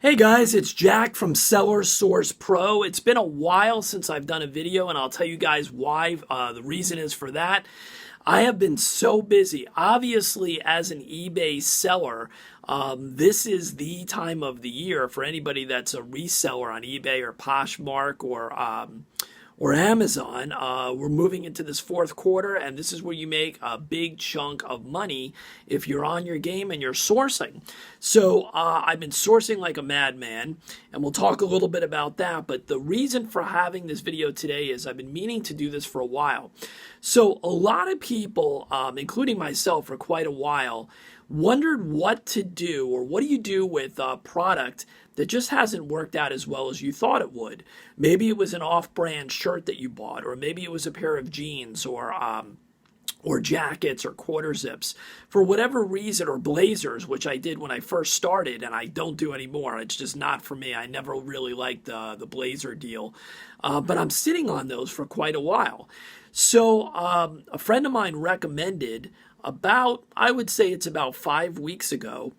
Hey guys, it's Jack from Seller Source Pro. It's been a while since I've done a video, and I'll tell you guys why. The reason is for that. I have been so busy. Obviously, as an eBay seller, this is the time of the year for anybody that's a reseller on eBay or Poshmark or Amazon. We're moving into this fourth quarter, and this is where you make a big chunk of money if you're on your game and you're sourcing. So I've been sourcing like a madman, and we'll talk a little bit about that. But the reason for having this video today is I've been meaning to do this for a while. So a lot of people, including myself for quite a while, wondered what to do, or what do you do with a product that just hasn't worked out as well as you thought it would. Maybe it was an off-brand shirt that you bought, or maybe it was a pair of jeans, or jackets, or quarter zips. For whatever reason, or blazers, which I did when I first started, and I don't do anymore. It's just not for me. I never really liked the blazer deal. But I'm sitting on those for quite a while. So a friend of mine recommended I would say it's about 5 weeks ago,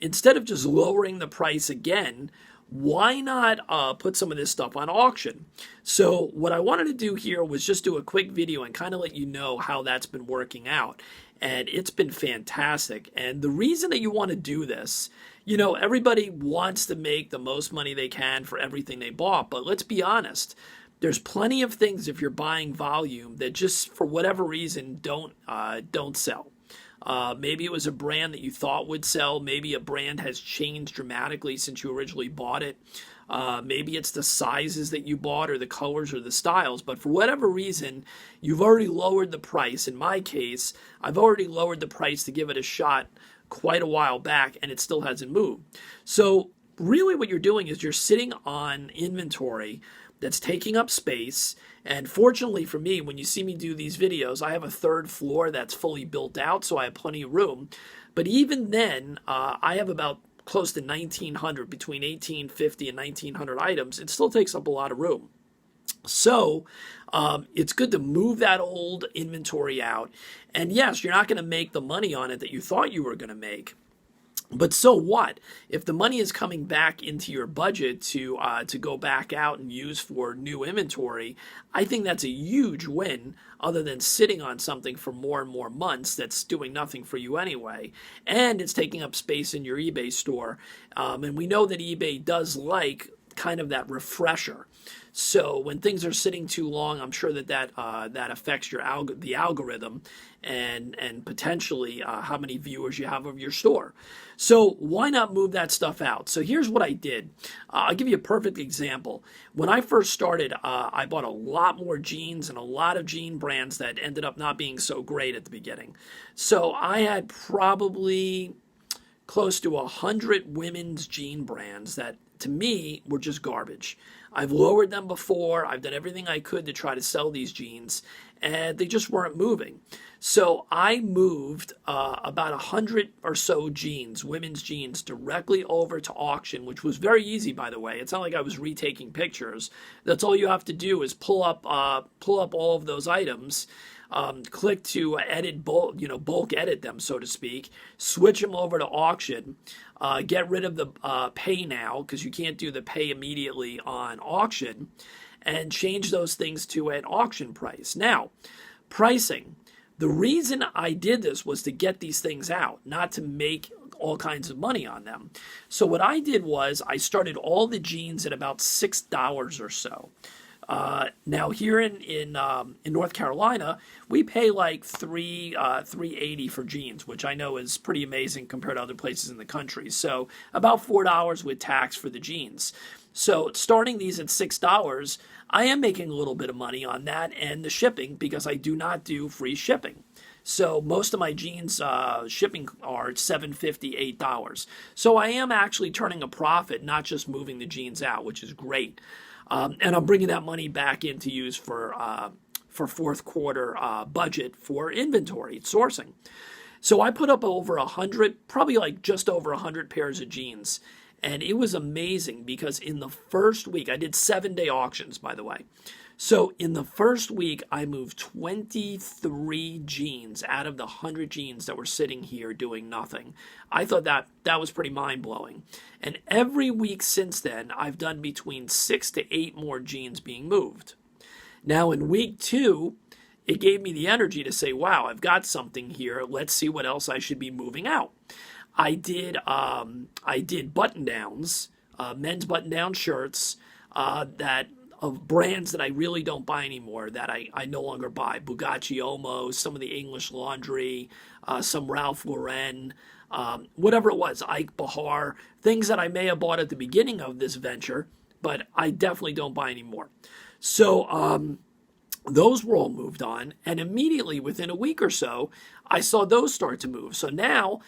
instead of just lowering the price again, why not put some of this stuff on auction? So what I wanted to do here was just do a quick video and kind of let you know how that's been working out. And it's been fantastic. And the reason that you want to do this, everybody wants to make the most money they can for everything they bought. But let's be honest. There's plenty of things, if you're buying volume, that just for whatever reason don't sell. Maybe it was a brand that you thought would sell. Maybe a brand has changed dramatically since you originally bought it. Maybe it's the sizes that you bought, or the colors, or the styles. But for whatever reason, you've already lowered the price. In my case, I've already lowered the price to give it a shot quite a while back, and it still hasn't moved. So really what you're doing is you're sitting on inventory that's taking up space. And fortunately for me, when you see me do these videos, I have a third floor that's fully built out, so I have plenty of room. But even then, I have about close to 1,900, between 1,850 and 1,900 items. It still takes up a lot of room. So it's good to move that old inventory out. And yes, you're not going to make the money on it that you thought you were going to make. But so what? If the money is coming back into your budget to go back out and use for new inventory, I think that's a huge win, other than sitting on something for more and more months that's doing nothing for you anyway. And it's taking up space in your eBay store. And we know that eBay does like kind of that refresher. So when things are sitting too long, I'm sure that affects the algorithm and potentially how many viewers you have of your store. So why not move that stuff out? So here's what I did. I'll give you a perfect example. When I first started, I bought a lot more jeans and a lot of jean brands that ended up not being so great at the beginning. So I had probably close to 100 women's jean brands that, to me, were just garbage. I've lowered them before. I've done everything I could to try to sell these jeans, and they just weren't moving. So I moved about 100 or so jeans, women's jeans, directly over to auction, which was very easy, by the way. It's not like I was retaking pictures. That's all you have to do is pull up all of those items. Click to edit bulk edit them, so to speak, switch them over to auction, get rid of the pay now, because you can't do the pay immediately on auction, and change those things to an auction price. Now, pricing. The reason I did this was to get these things out, not to make all kinds of money on them. So what I did was I started all the jeans at about $6 or so. Now here in North Carolina, we pay like $3.80 for jeans, which I know is pretty amazing compared to other places in the country. So about $4 with tax for the jeans. So starting these at $6, I am making a little bit of money on that and the shipping, because I do not do free shipping. So most of my jeans shipping are $7.50, $8. So I am actually turning a profit, not just moving the jeans out, which is great. And I'm bringing that money back in to use for fourth quarter budget for inventory sourcing. So I put up over 100, probably like just over 100 pairs of jeans. And it was amazing because in the first week, I did 7-day auctions, by the way. So in the first week, I moved 23 jeans out of the 100 jeans that were sitting here doing nothing. I thought that was pretty mind-blowing. And every week since then, I've done between 6 to 8 more jeans being moved. Now in week 2, it gave me the energy to say, wow, I've got something here. Let's see what else I should be moving out. I did button-downs, men's button-down shirts that of brands that I really don't buy anymore, that I no longer buy. Bugatti Omo, some of the English Laundry, some Ralph Lauren, whatever it was, Ike Bahar, things that I may have bought at the beginning of this venture, but I definitely don't buy anymore. So those were all moved on, and immediately within a week or so, I saw those start to move. So now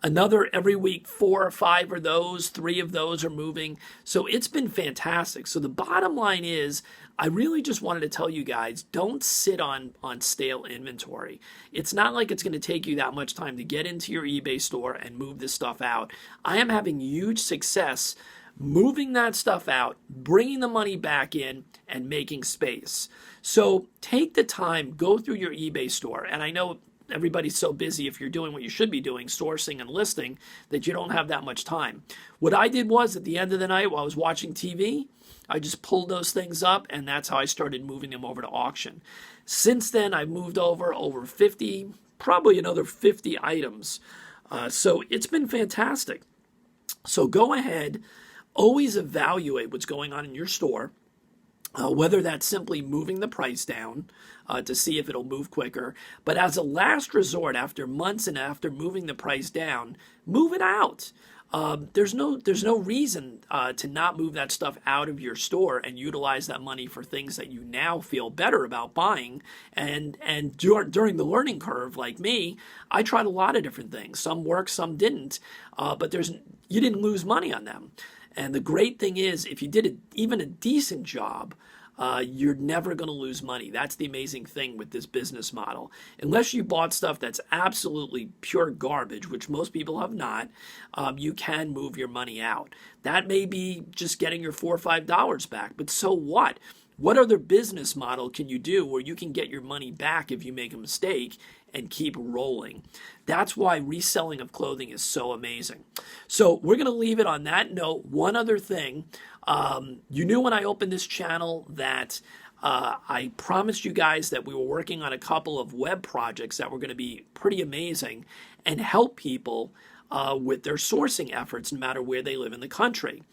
another every week, 4 or 5 of those, 3 of those are moving. So it's been fantastic. So the bottom line is, I really just wanted to tell you guys, don't sit on stale inventory. It's not like it's going to take you that much time to get into your eBay store and move this stuff out. I am having huge success moving that stuff out, bringing the money back in, and making space. So take the time, go through your eBay store. And I know everybody's so busy, if you're doing what you should be doing, sourcing and listing, that you don't have that much time. What I did was, at the end of the night while I was watching TV, I just pulled those things up, and that's how I started moving them over to auction. Since then, I've moved over 50, probably another 50 items. So it's been fantastic. So go ahead, always evaluate what's going on in your store. Whether that's simply moving the price down to see if it'll move quicker. But as a last resort, after months and after moving the price down, move it out. There's no reason to not move that stuff out of your store and utilize that money for things that you now feel better about buying. And during the learning curve, like me, I tried a lot of different things. Some worked, some didn't. But you didn't lose money on them. And the great thing is, if you did even a decent job, you're never going to lose money. That's the amazing thing with this business model. Unless you bought stuff that's absolutely pure garbage, which most people have not, you can move your money out. That may be just getting your $4 or $5 back, but so what? What other business model can you do where you can get your money back if you make a mistake and keep rolling? That's why reselling of clothing is so amazing. So we're going to leave it on that note. One other thing, you knew when I opened this channel that I promised you guys that we were working on a couple of web projects that were going to be pretty amazing and help people with their sourcing efforts no matter where they live in the country.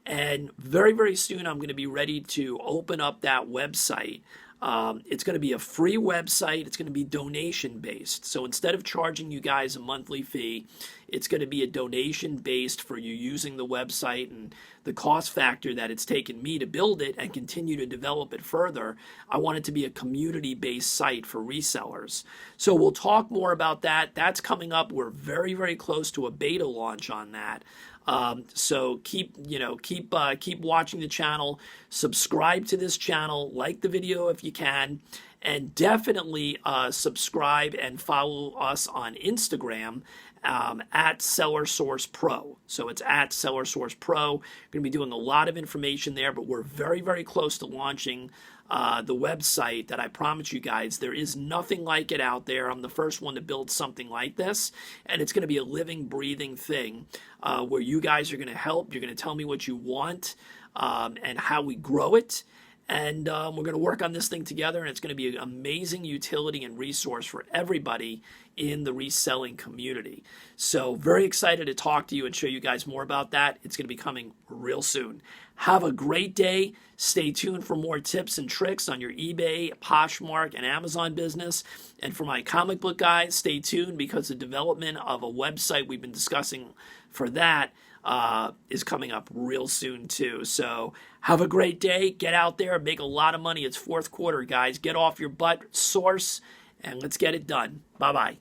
And very, very soon, I'm going to be ready to open up that website. It's going to be a free website. It's going to be donation-based. So instead of charging you guys a monthly fee, it's going to be a donation-based for you using the website, and the cost factor that it's taken me to build it and continue to develop it further. I want it to be a community-based site for resellers. So we'll talk more about that. That's coming up. We're very, very close to a beta launch on that. So keep watching the channel, subscribe to this channel, like the video if you can, and definitely subscribe and follow us on Instagram at Seller Source Pro. So it's at Seller Source Pro. We're going to be doing a lot of information there, but we're very, very close to launching the website that I promise you guys. There is nothing like it out there. I'm the first one to build something like this, and it's going to be a living, breathing thing where you guys are going to help. You're going to tell me what you want and how we grow it. And we're going to work on this thing together, and it's going to be an amazing utility and resource for everybody in the reselling community. So very excited to talk to you and show you guys more about that. It's going to be coming real soon. Have a great day. Stay tuned for more tips and tricks on your eBay, Poshmark, and Amazon business. And for my comic book guys, stay tuned because the development of a website we've been discussing for that is coming up real soon too. So have a great day. Get out there, make a lot of money. It's fourth quarter, guys. Get off your butt, source, and let's get it done. Bye-bye.